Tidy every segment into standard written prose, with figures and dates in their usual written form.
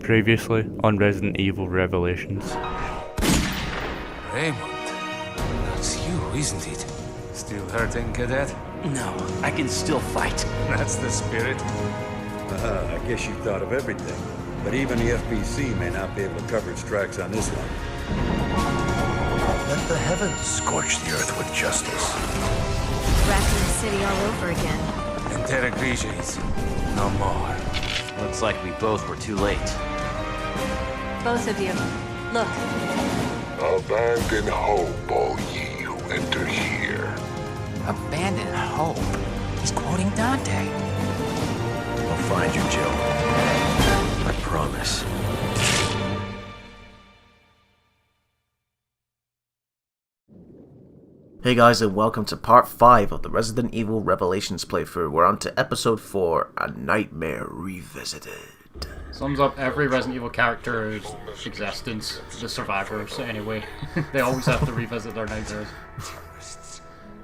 Previously on Resident Evil Revelations. Raymond, that's you, isn't it? Still hurting, cadet? No, I can still fight. That's the spirit. I guess you thought of everything. But even the FBC may not be able to cover its tracks on this one. Let the heavens scorch the earth with justice. Raccoon City all over again. And Terra Grigies, no more. Looks like we both were too late. Both of you. Look. Abandon hope, all ye who enter here. Abandon hope? He's quoting Dante. I'll find you, Jill. I promise. Hey guys, and welcome to part 5 of the Resident Evil Revelations playthrough. We're on to episode 4, A Nightmare Revisited. Sums up every Resident Evil character's existence, the survivors anyway. They always have to revisit their nightmares.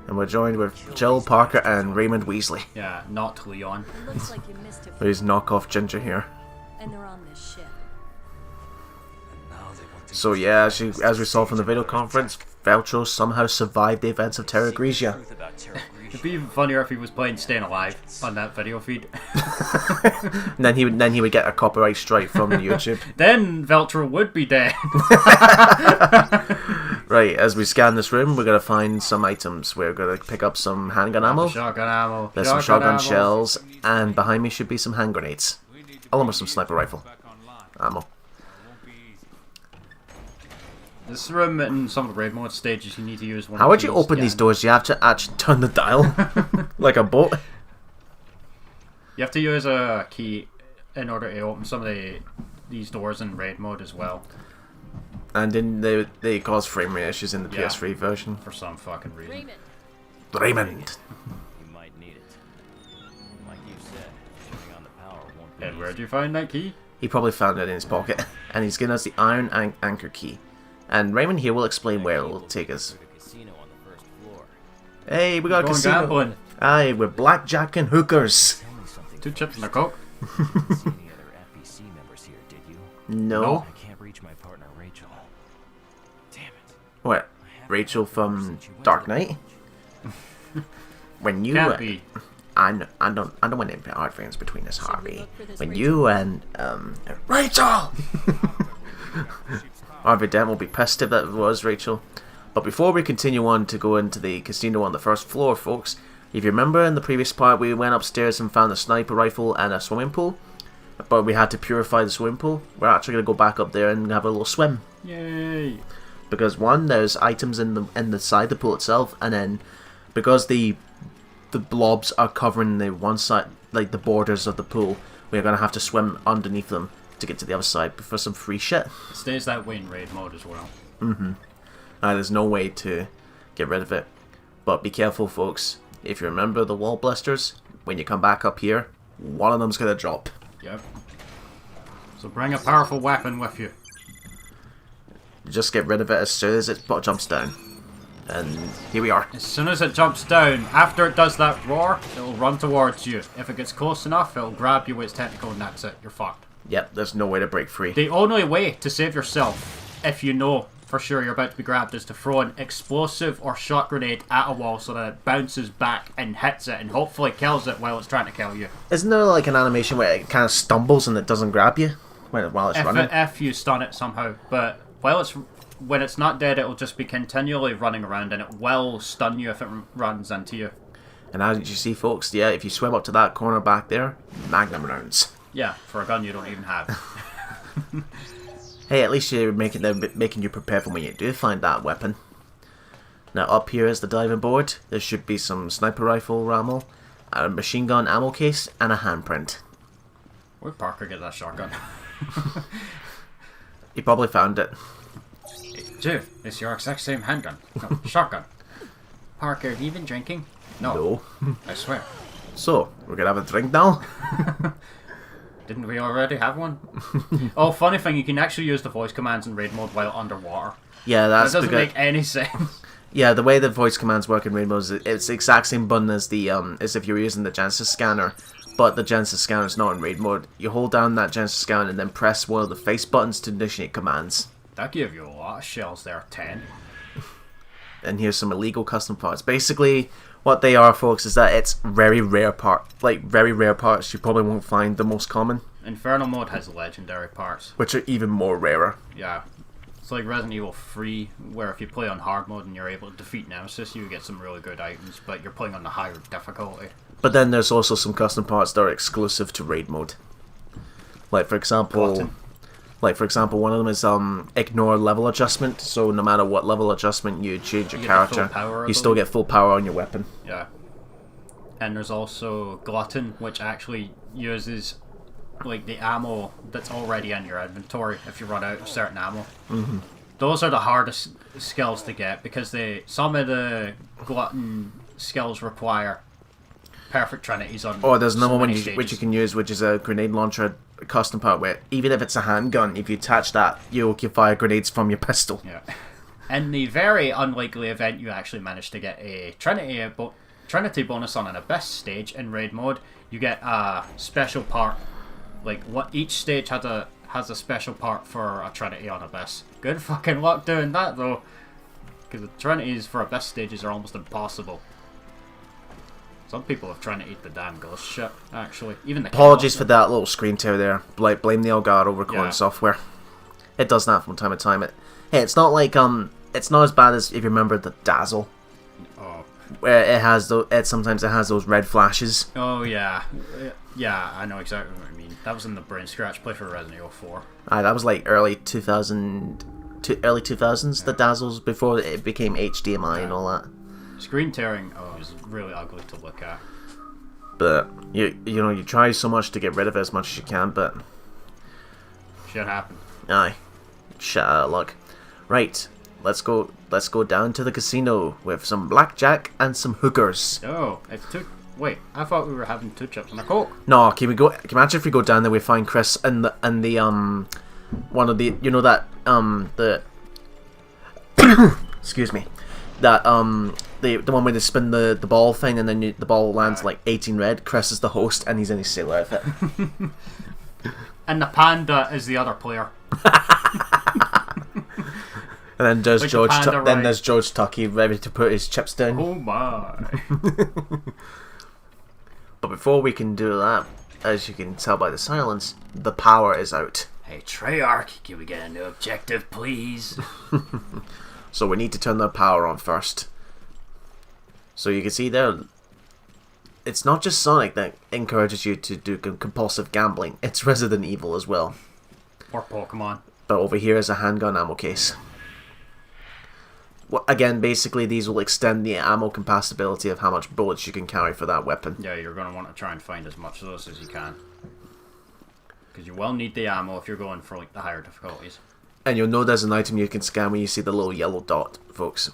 And we're joined with Jill, Parker, and Raymond Weasley. Yeah, not Leon. Looks like you missed it. He's knockoff Ginger here. And they're on this ship. So yeah, as we saw from the video conference, Veltro somehow survived the events of Terra Grigia. It'd be even funnier if he was playing Staying Alive on that video feed. And then he would get a copyright strike from YouTube. Then Veltro would be dead. Right, as we scan this room, we're gonna find some items. We're gonna pick up some handgun ammo. Shotgun ammo. There's some shotgun shells, and behind me should be some hand grenades, along with some sniper rifle ammo. This room and some of the raid mode stages you need to use one. How would you open these doors? You have to actually turn the dial like a boat. You have to use a key in order to open some of these doors in raid mode as well. And then they cause frame rate issues in the PS3 version. For some fucking reason. Raymond. You might need it. Like you said, turning on the power won't be And where'd you find that key? He probably found it in his pocket. And he's given us the iron anchor key. And Raymond here will explain where it will take us. casino on the first floor. Hey, we got a Going casino. gambling. Aye, we're blackjack and hookers. 2 chips and a coke. See any other FBC members here, did you? No. I can't reach my partner Rachel. Damn it. What? Rachel from Dark Knight? When you Can't be. I don't want any hard feelings between us, Harvey. When you and Rachel Harvey Dent will be pissed if that was Rachel. But before we continue on to go into the casino on the first floor, folks, if you remember in the previous part we went upstairs and found a sniper rifle and a swimming pool, but we had to purify the swimming pool. We're actually going to go back up there and have a little swim. Yay. Because one, there's items in the side the pool itself, and then because the blobs are covering the one side, like the borders of the pool, we're going to have to swim underneath them to get to the other side for some free shit. It stays that way in raid mode as well. There's no way to get rid of it. But be careful, folks. If you remember the wall blisters, when you come back up here, one of them's going to drop. Yep. So bring a powerful weapon with you. Just get rid of it as soon as it jumps down. And here we are. As soon as it jumps down, after it does that roar, it'll run towards you. If it gets close enough, it'll grab you with its tentacle and that's it. You're fucked. Yep, there's no way to break free. The only way to save yourself, if you know for sure you're about to be grabbed, is to throw an explosive or shot grenade at a wall so that it bounces back and hits it and hopefully kills it while it's trying to kill you. Isn't there like an animation where it kind of stumbles and it doesn't grab you while it's running? If you stun it somehow, but when it's not dead, it'll just be continually running around and it will stun you if it runs into you. And as you see, folks, yeah, if you swim up to that corner back there, magnum rounds. Yeah, for a gun you don't even have. Hey, at least you're making you prepare for when you do find that weapon. Now up here is the diving board. There should be some sniper rifle ammo, a machine gun ammo case, and a handprint. Where'd Parker get that shotgun? He probably found it. Dude, it's your exact same handgun. No, shotgun. Parker, have you been drinking? No. I swear. So, we're gonna have a drink now? Didn't we already have one? Oh, funny thing, you can actually use the voice commands in raid mode while underwater. Yeah, that's That doesn't make any sense. Yeah, the way the voice commands work in Rainbow is it's the exact same button as the as if you were using the Genesis scanner, but the Genesis scanner is not in raid mode. You hold down that Genesis scanner and then press one of the face buttons to initiate commands. That gave you a lot of shells there, 10. And here's some illegal custom parts. Basically, what they are, folks, is that it's very rare parts. You probably won't find the most common. Inferno mode has legendary parts, which are even more rarer. Yeah. It's like Resident Evil 3, where if you play on hard mode and you're able to defeat Nemesis, you get some really good items, but you're playing on the higher difficulty. But then there's also some custom parts that are exclusive to raid mode. Like for example, one of them is ignore level adjustment. So no matter what level adjustment you change your character, you still get full power on your weapon. Yeah. And there's also Glutton, which actually uses like the ammo that's already in your inventory if you run out of certain ammo. Mm-hmm. Those are the hardest skills to get because some of the Glutton skills require perfect trinities on. Oh, there's another one stages. which you can use, which is a grenade launcher custom part where even if it's a handgun, if you attach that, you can fire grenades from your pistol. Yeah. In the very unlikely event you actually manage to get a Trinity bonus on an Abyss stage in raid mode, you get a special part. Like each stage has a special part for a Trinity on Abyss. Good fucking luck doing that though, because the Trinities for Abyss stages are almost impossible. Some people have Trinity'd the damn ghost shit, actually. Even the Apologies for that little screen tear there. Like, blame the Elgato recording software. It does that from time to time. Hey, it's not like it's not as bad as if you remember the Dazzle. Oh. Where sometimes it has those red flashes. Oh yeah, yeah, I know exactly what I mean. That was in the brain scratch play for Resident Evil 4. That was like early 2000s. Yeah. The Dazzles before it became HDMI and all that. Screen tearing, is really ugly to look at. But you try so much to get rid of it as much as you can, but shit happened. Aye, shit out of luck. Right, let's go down to the casino with some blackjack and some hookers. Oh, wait, I thought we were having 2 chips and a Coke. No, can you imagine if we go down there, we find Chris and the one of the the excuse me, that the one where they spin the ball thing and then the ball lands like 18 red. Chris is the host and he's in his sailor outfit. And the panda is the other player. And then there's like George. Then there's George Tucky ready to put his chips down. Oh my! But before we can do that, as you can tell by the silence, the power is out. Hey Treyarch, can we get a new objective, please? So we need to turn the power on first. So you can see there, it's not just Sonic that encourages you to do compulsive gambling. It's Resident Evil as well. Or Pokemon. But over here is a handgun ammo case. Again, basically these will extend the ammo compatibility of how much bullets you can carry for that weapon. Yeah, you're going to want to try and find as much of those as you can. Because you will need the ammo if you're going for like the higher difficulties. And you'll know there's an item you can scan when you see the little yellow dot, folks.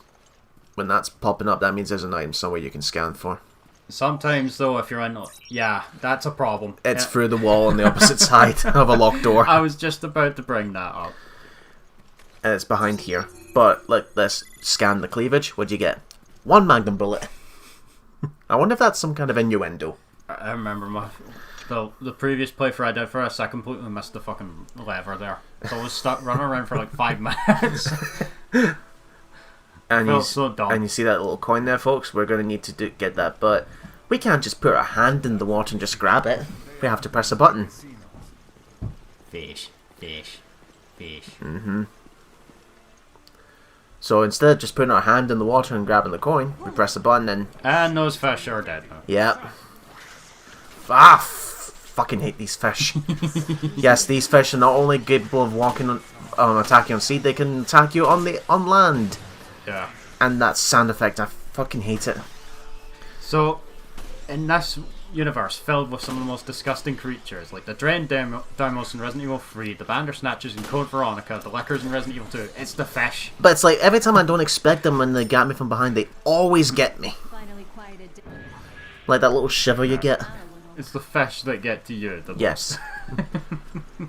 When that's popping up, that means there's an item somewhere you can scan for. Sometimes, though, if you're in... Yeah, that's a problem. It's through the wall on the opposite side of a locked door. I was just about to bring that up. And it's behind here. But, let's scan the cleavage. What'd you get? 1 magnum bullet. I wonder if that's some kind of innuendo. I remember the previous playthrough I did for us, I completely missed the fucking lever there. So I was stuck running around for like 5 minutes. And and you see that little coin there, folks? We're going to need to get that, but we can't just put our hand in the water and just grab it. We have to press a button. Fish, fish, fish. Mm-hmm. So instead of just putting our hand in the water and grabbing the coin, we press a button and... And those fish are dead now. Yep. Fucking hate these fish. Yes, these fish are not only capable of attacking on sea, they can attack you on land. Yeah. And that sound effect, I fucking hate it. So, in this universe filled with some of the most disgusting creatures, like the Drain Deimos in Resident Evil 3, the Bandersnatchers in Code Veronica, the Lickers in Resident Evil 2, it's the fish. But it's like, every time I don't expect them when they get me from behind, they always get me. Like that little shiver you get. It's the fish that get to you. Yes.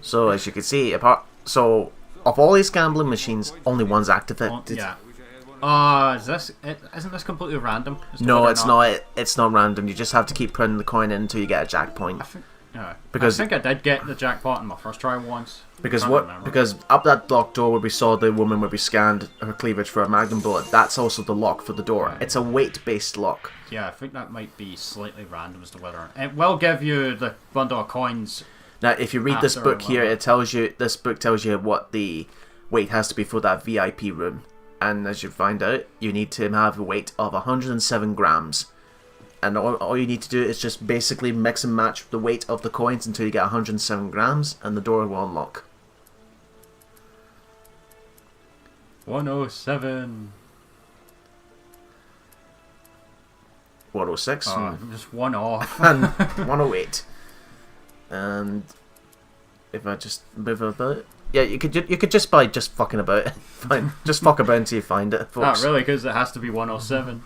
So, as you can see, of all these gambling machines, only one's activated. Yeah. Isn't this completely random? No, it's not. It's not random. You just have to keep putting the coin in until you get a jack point. Because I think I did get the jackpot in my first try once. Because up that locked door where we saw the woman where we scanned her cleavage for a magnum bullet, that's also the lock for the door. It's a weight-based lock. Yeah, I think that might be slightly random as to whether it will give you the bundle of coins. Now, if you read this book here, this book tells you what the weight has to be for that VIP room, and as you find out, you need to have a weight of 107 grams. And all you need to do is just basically mix and match the weight of the coins until you get 107 grams, and the door will unlock. 107. 106. Just one off. And 108. And if I just move about, yeah, you could just by just fucking about. Fine, just fuck about until you find it, folks. Not really, because it has to be 107.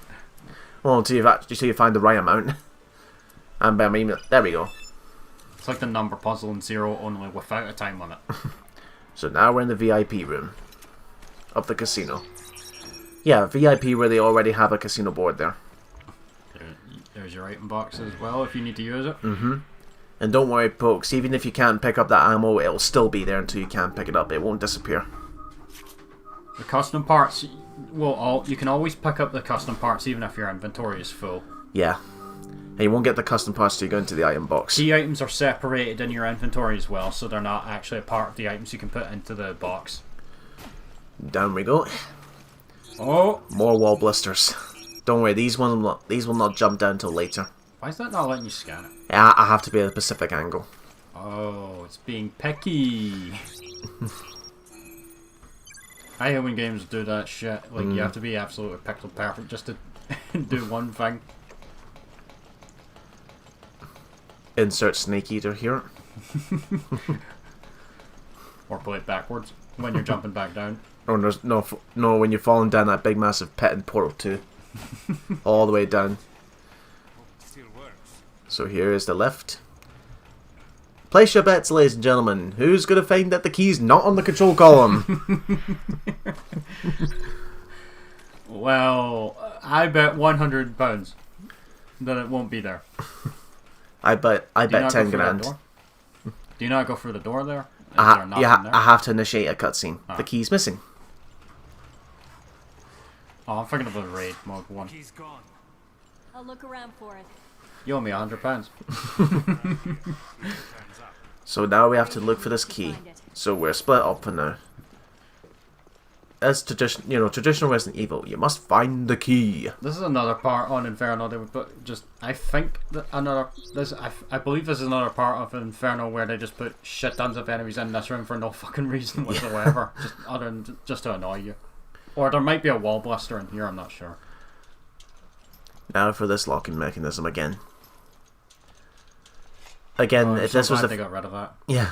Well, until you find the right amount. And I mean, there we go. It's like the number puzzle in Zero, only without a time limit. So now we're in the VIP room of the casino. Yeah, VIP where they already have a casino board there. There's your item box as well if you need to use it. And don't worry, folks, even if you can't pick up that ammo, it'll still be there until you can pick it up. It won't disappear. The custom parts, well, you can always pick up the custom parts even if your inventory is full. Yeah. And you won't get the custom parts till you go into the item box. Key items are separated in your inventory as well, so they're not actually a part of the items you can put into the box. Down we go. Oh! More wall blisters. Don't worry, these will not jump down till later. Why is that not letting you scan it? Yeah, I have to be at a specific angle. Oh, it's being picky. I hate when games do that shit. Like, you have to be absolutely pixel perfect just to do one thing. Insert Snake Eater here. Or play it backwards when you're jumping back down. Or there's no, when you're falling down that big massive pit in Portal 2. All the way down. So here is the lift. Place your bets, ladies and gentlemen. Who's going to find that the key's not on the control column? Well, I bet £100 that it won't be there. I bet 10 grand. Do you not go through the door there? I have to initiate a cutscene. The key's missing. Oh, I'm thinking of the raid mode one. He's gone. I'll look around for it. You owe me £100. So now we have to look for this key. So we're split up for now. As traditional Resident Evil, you must find the key. This is another part on Inferno. I think that I believe this is another part of Inferno where they just put shit tons of enemies in this room for no fucking reason whatsoever, just to annoy you. Or there might be a wall blaster in here. I'm not sure. Now for this locking mechanism again. Again, if this was they got rid of that. Yeah,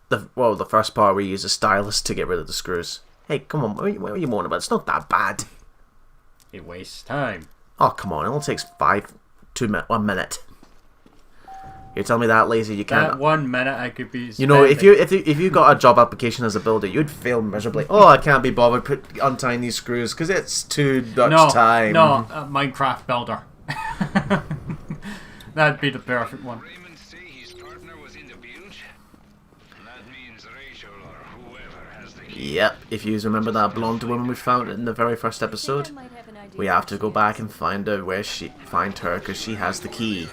the first part we use a stylus to get rid of the screws. Hey, come on, what are you moaning about? It's not that bad. It wastes time. Oh, come on, it only takes 1 minute. You're telling me that lazy you can't... That 1 minute I could be spending. You know, if you got a job application as a builder, you'd fail miserably. Oh, I can't be bothered untying these screws because it's too much time. No, Minecraft builder. That'd be the perfect one. Raymond say his partner was in the butte? That means Rachael or whoever has the key. Yep, if you remember that blonde woman we found in the very first episode, we have to go back and find out find her because she has the key.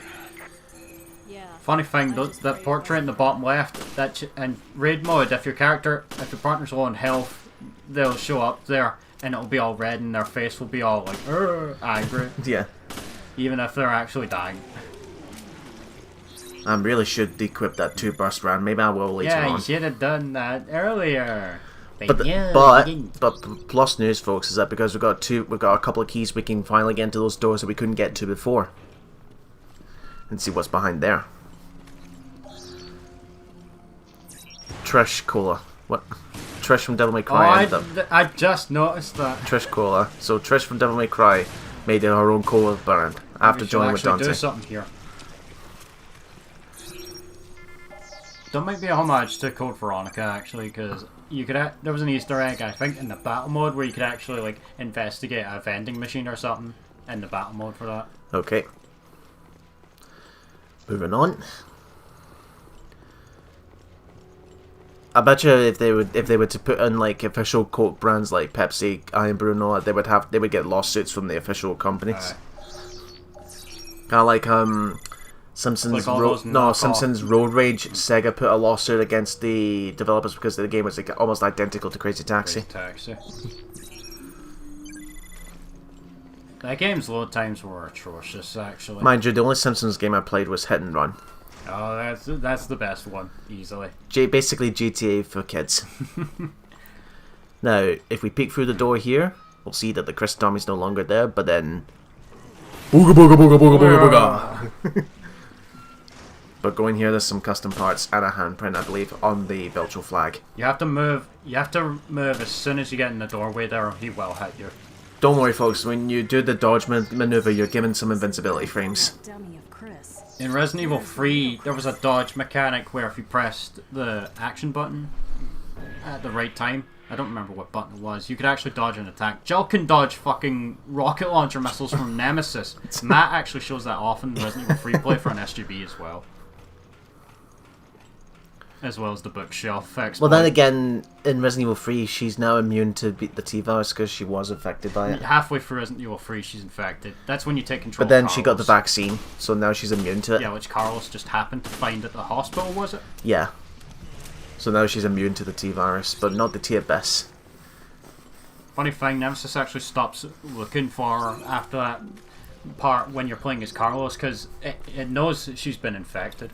Funny thing, that portrait in the bottom left, in raid mode, if your partner's low on health, they'll show up there and it'll be all red and their face will be all like angry. Yeah. Even if they're actually dying. I really should equip that 2-burst round. Maybe I will later on. Yeah, you should have done that earlier. But plus news, folks, is that because we've got a couple of keys, we can finally get into those doors that we couldn't get to before, and see what's behind there. Trish Cola. What? Trish from Devil May Cry. I just noticed that. Trish Cola. So Trish from Devil May Cry made her own cola brand after joining with Dante. Do something here. That might be a homage to Code Veronica, actually, because you could there was an Easter egg, I think, in the battle mode where you could actually like investigate a vending machine or something in the battle mode for that. Okay. Moving on. I bet you if they were to put in like official Coke brands like Pepsi, Iron Brew, and all that, they would get lawsuits from the official companies. Kind of like Simpsons like Simpsons Road Rage. Sega put a lawsuit against the developers because the game was like almost identical to Crazy Taxi. That game's load times were atrocious, actually. Mind you, the only Simpsons game I played was Hit and Run. Oh, that's the best one, easily. Basically GTA for kids. Now, if we peek through the door here, we'll see that the Chris Tommy's no longer there, but then... Booga booga booga booga booga booga! But going here, there's some custom parts and a handprint, I believe, on the Veltro flag. You have to move as soon as you get in the doorway there, or he will hit you. Don't worry, folks, when you do the dodge maneuver, you're given some invincibility frames. In Resident Evil 3, there was a dodge mechanic where if you pressed the action button at the right time, I don't remember what button it was, you could actually dodge an attack. Jill can dodge fucking rocket launcher missiles from Nemesis. Matt actually shows that off in Resident Evil 3 play for an SGB as well. As well as the bookshelf exploit. Well, then again, in Resident Evil 3, she's now immune to the T-virus because she was infected by it. Halfway through Resident Evil 3, she's infected. That's when you take control But then of she got the Carlos. vaccine, so now she's immune to it. Yeah, which Carlos just happened to find at the hospital, was it? Yeah. So now she's immune to the T-virus, but not the T-abyss. Funny thing, Nemesis actually stops looking for her after that part when you're playing as Carlos, because it knows that she's been infected.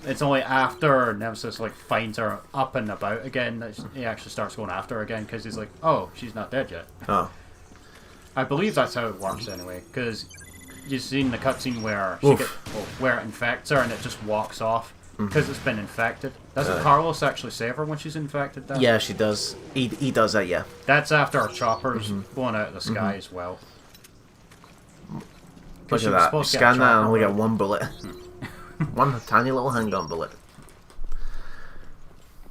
It's only after Nemesis like finds her up and about again that he actually starts going after her again, because he's like, oh, she's not dead yet. Oh. I believe that's how it works anyway, because you've seen the cutscene where where it infects her and it just walks off because it's been infected. Doesn't Carlos actually save her when she's infected then? Yeah, she does. He does that, yeah. That's after our choppers blowing out of the sky as well. Look at that. You scan that and only get one bullet. One tiny little handgun bullet.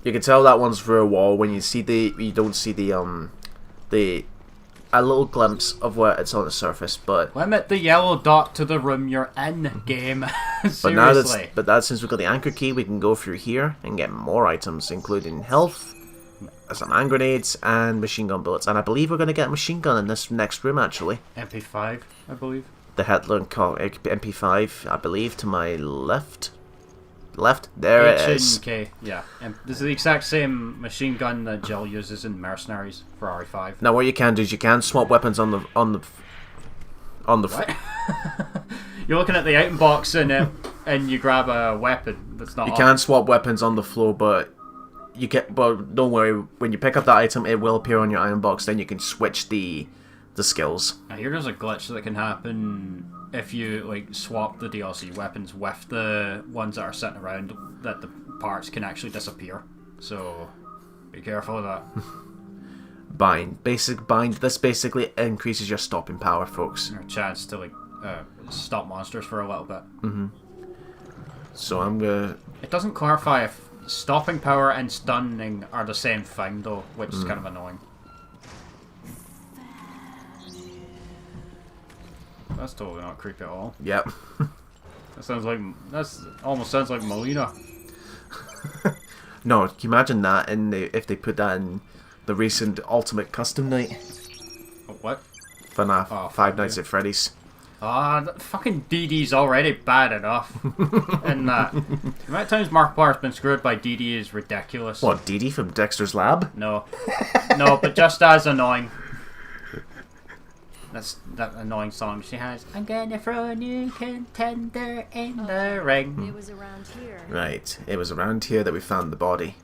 You can tell that one's through a wall when you see you don't see a little glimpse of where it's on the surface, but limit the yellow dot to the room you're in, game. Seriously. But since we've got the anchor key, we can go through here and get more items, including health, some hand grenades, and machine gun bullets. And I believe we're going to get a machine gun in this next room, actually. MP5, I believe. The Hitler MP5, I believe, to my left. There it is. Okay, yeah. This is the exact same machine gun that Jill uses in Mercenaries for RE5. Now, what you can do is you can swap weapons on the. What? You're looking at the item box and you grab a weapon that's not. You can swap weapons on the floor, but But don't worry. When you pick up that item, it will appear on your item box. Then you can switch the skills. Now, here's a glitch that can happen if you like swap the DLC weapons with the ones that are sitting around, that the parts can actually disappear. So be careful of that. Bind. This basically increases your stopping power, folks. Your chance to like stop monsters for a little bit. So I'm gonna. It doesn't clarify if stopping power and stunning are the same thing though, which is kind of annoying. That's totally not creepy at all. Yep. That almost sounds like Molina. No, can you imagine that if they put that in the recent Ultimate Custom Night? What? FNAF Five Nights at Freddy's. Fucking DD's already bad enough. And the amount of times Markiplier's been screwed by DD is ridiculous. What, DD from Dexter's Lab? No, but just as annoying. That's that annoying song she has. I'm gonna throw a new contender in the ring. It was around here. Right, it was around here that we found the body.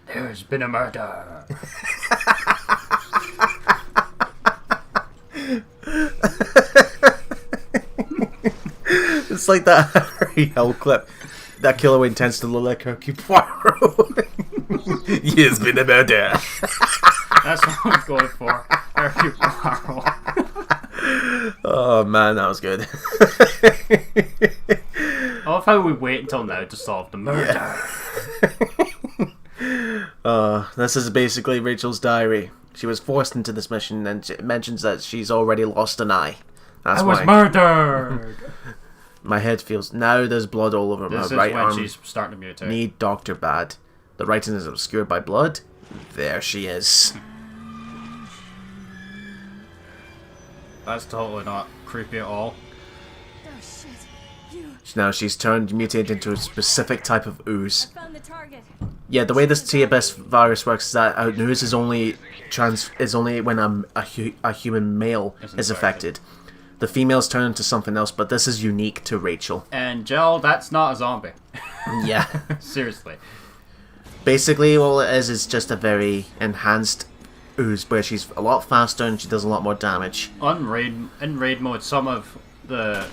There's been a murder. It's like that Harry Hill clip. That killer intends to look like Hercule Poirot. Yes, been a murder. That's what I'm going for. Hercule Poirot. Oh man, that was good. love how we wait until now to solve the murder. This is basically Rachel's diary. She was forced into this mission, and it mentions that she's already lost an eye. That's I was why. murdered! My head feels... Now there's blood all over This my is right when arm. she's starting to mutate. Need Dr. Bad. The writing is obscured by blood. There she is. That's totally not creepy at all. Oh shit. You. Now she's mutated into a specific type of ooze. I found the target. Yeah, the way this TBS virus works is that an ooze is only when a human male is affected. The females turn into something else, but this is unique to Rachel. And Jill, that's not a zombie. Yeah. Seriously. Basically, all it is just a very enhanced ooze where she's a lot faster and she does a lot more damage. In raid mode, some of the...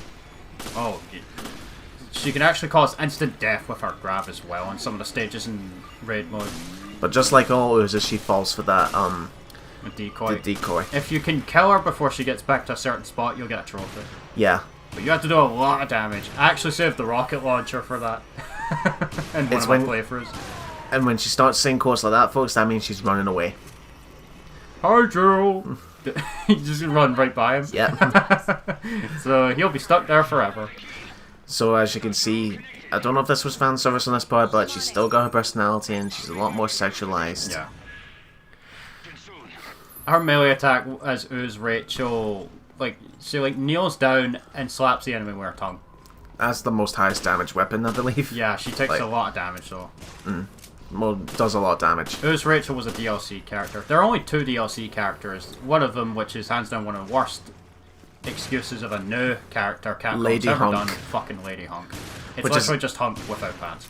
she can actually cause instant death with her grab as well on some of the stages in raid mode. But just like all oozes, she falls for that, A decoy. the decoy. If you can kill her before she gets back to a certain spot, you'll get a trophy. Yeah. But you have to do a lot of damage. I actually saved the rocket launcher for that. In one of my playthroughs. And when she starts saying quotes like that, folks, that means she's running away. Hi, Joe! You just run right by him. Yeah. So he'll be stuck there forever. So as you can see, I don't know if this was fan service on this part, but she's still got her personality and she's a lot more sexualized. Yeah. Her melee attack as Ooze Rachel, she kneels down and slaps the enemy with her tongue. That's the most highest damage weapon, I believe. Yeah, she takes a lot of damage though. Well, does a lot of damage. Ooze Rachel was a DLC character. There are only 2 DLC characters. One of them, which is hands down one of the worst excuses of a new character Capcom's ever done, fucking Lady Hunk. It's Which literally just Hunk without pants.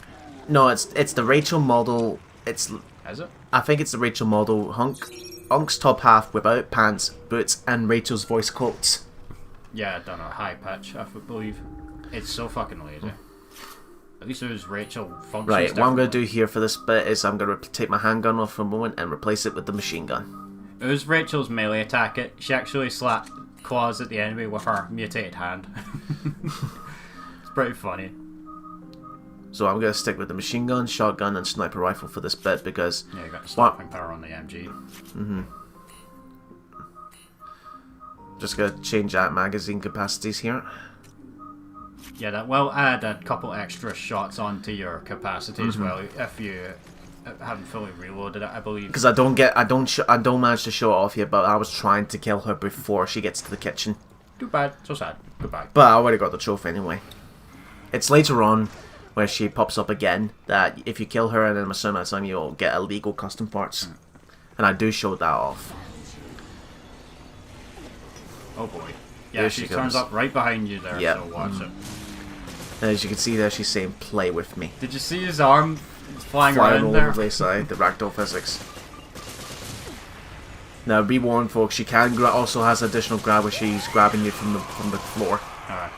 No, it's the Rachel model. Is it? I think it's the Rachel model. Hunk's top half without pants, boots, and Rachel's voice quotes. Yeah, I don't know, high pitch, I believe. It's so fucking lazy. At least it was Rachel functions. Right, what I'm going to do here for this bit is I'm going to take my handgun off for a moment and replace it with the machine gun. It was Rachel's melee attack. She actually slapped claws at the enemy with her mutated hand. It's pretty funny. So I'm going to stick with the machine gun, shotgun, and sniper rifle for this bit because... Yeah, you got the snapping power on the MG. Just going to change out magazine capacities here. Yeah, that will add a couple extra shots onto your capacity as well if you haven't fully reloaded it, I believe. Because I don't manage to show it off yet, but I was trying to kill her before she gets to the kitchen. Too bad, so sad. Goodbye. But I already got the trophy anyway. It's later on where she pops up again that if you kill her in a certain amount of time, you'll get illegal custom parts, and I do show that off. Oh boy. Yeah, There she she turns comes. up right behind you there, Yep. so watch it. And as you can see there, she's saying, "Play with me." Did you see his arm flying Flying around all there? over the place, the ragdoll physics. Now, be warned, folks. She can also has additional grab where she's grabbing you from the floor, Alright.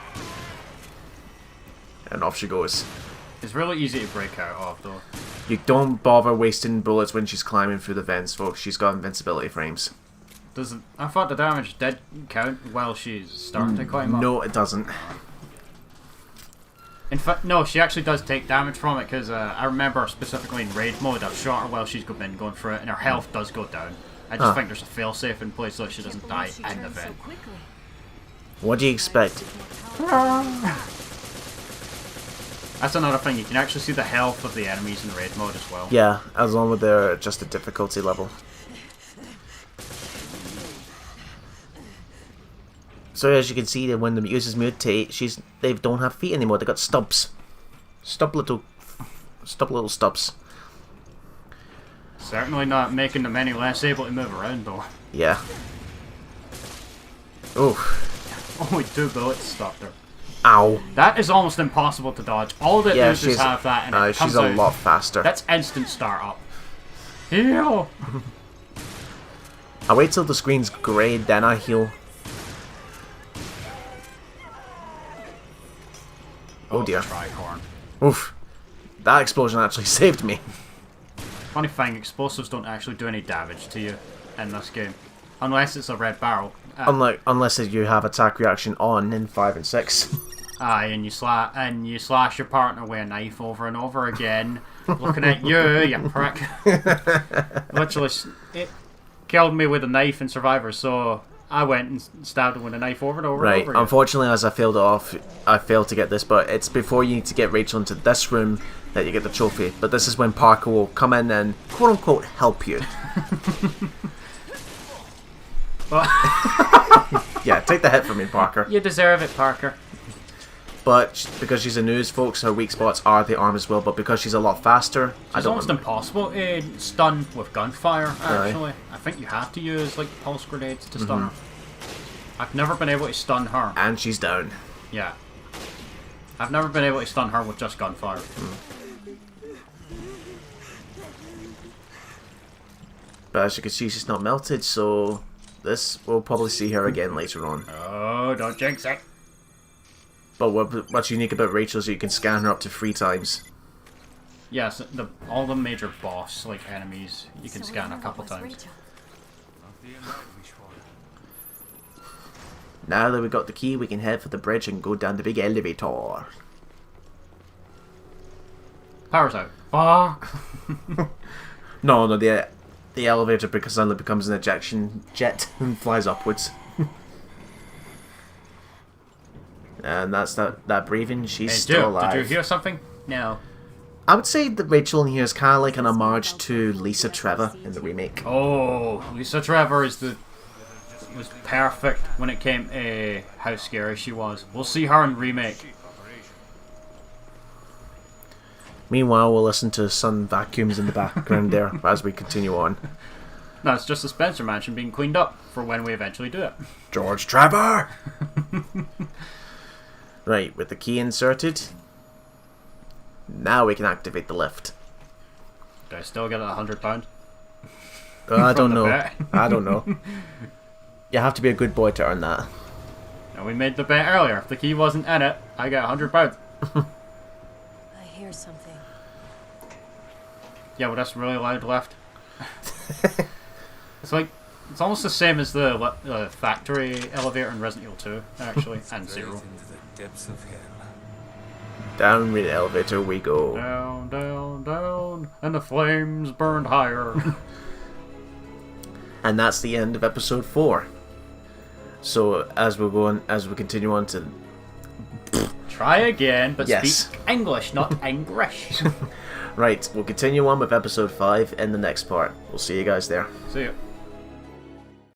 and off she goes. It's really easy to break out of, though. You don't bother wasting bullets when she's climbing through the vents, folks. She's got invincibility frames. I thought the damage did count while she's starting to climb up. No, it doesn't. In fact, no, she actually does take damage from it, because I remember specifically in raid mode, I've shot her while she's been going through it, and her health does go down. I just think there's a failsafe in place so she doesn't die in the vent. What do you expect? That's another thing, you can actually see the health of the enemies in raid mode as well. Yeah, as long as they're adjusted difficulty level. So as you can see, that when the users mutate, they don't have feet anymore. They got stubs, little stubs. Certainly not making them any less able to move around, though. Yeah. Oof. Only 2 bullets stopped her. Ow. That is almost impossible to dodge. All the oozes have that, and it comes she's a out. lot faster. That's instant start up. Heal. I wait till the screen's grey, then I heal. Oh dear. Tricorn. Oof. That explosion actually saved me. Funny thing, explosives don't actually do any damage to you in this game. Unless it's a red barrel. Unless you have attack reaction on in 5 and 6. Aye, and you slash your partner with a knife over and over again, looking at you prick. Literally, it killed me with a knife in Survivor, so I went and stabbed him with a knife over and over and over again. Unfortunately, as I failed to get this, but it's before you need to get Rachel into this room that you get the trophy. But this is when Parker will come in and quote-unquote help you. Yeah, take the hit from me, Parker. You deserve it, Parker. But because she's a Ooze, folks, her weak spots are the arm as well. But because she's a lot faster, it's almost impossible to stun with gunfire. Actually, I think you have to use like pulse grenades to stun her. I've never been able to stun her. And she's down. Yeah, I've never been able to stun her with just gunfire. But as you can see, she's not melted, so this we'll probably see her again later on. Oh, don't jinx it. But what's unique about Rachel is you can scan her up to 3 times. Yes, all the major boss like enemies you can scan a couple times. Now that we've got the key, we can head for the bridge and go down the big elevator. Power's out. Fuck. No, the elevator suddenly becomes an ejection jet and flies upwards. And that's that breathing. She's still alive. Did you hear something? No. I would say that Rachel in here is kind of like an homage to Lisa Trevor in the remake. Oh, Lisa Trevor was perfect when it came to how scary she was. We'll see her in remake. Meanwhile, we'll listen to some vacuums in the background there as we continue on. No, it's just the Spencer Mansion being cleaned up for when we eventually do it. George Trevor! Right, with the key inserted, now we can activate the lift. Do I still get £100? I don't know. I don't know. You have to be a good boy to earn that. Now we made the bet earlier. If the key wasn't in it, I get £100. I hear something. Yeah, well, that's really loud left. It's almost the same as the factory elevator in Resident Evil 2, actually, and 0. Down the elevator we go. Down, down, down, and the flames burned higher. And that's the end of episode 4. So as we continue on to try again, but yes. Speak English, not English. Right, we'll continue on with episode 5 in the next part. We'll see you guys there. See ya.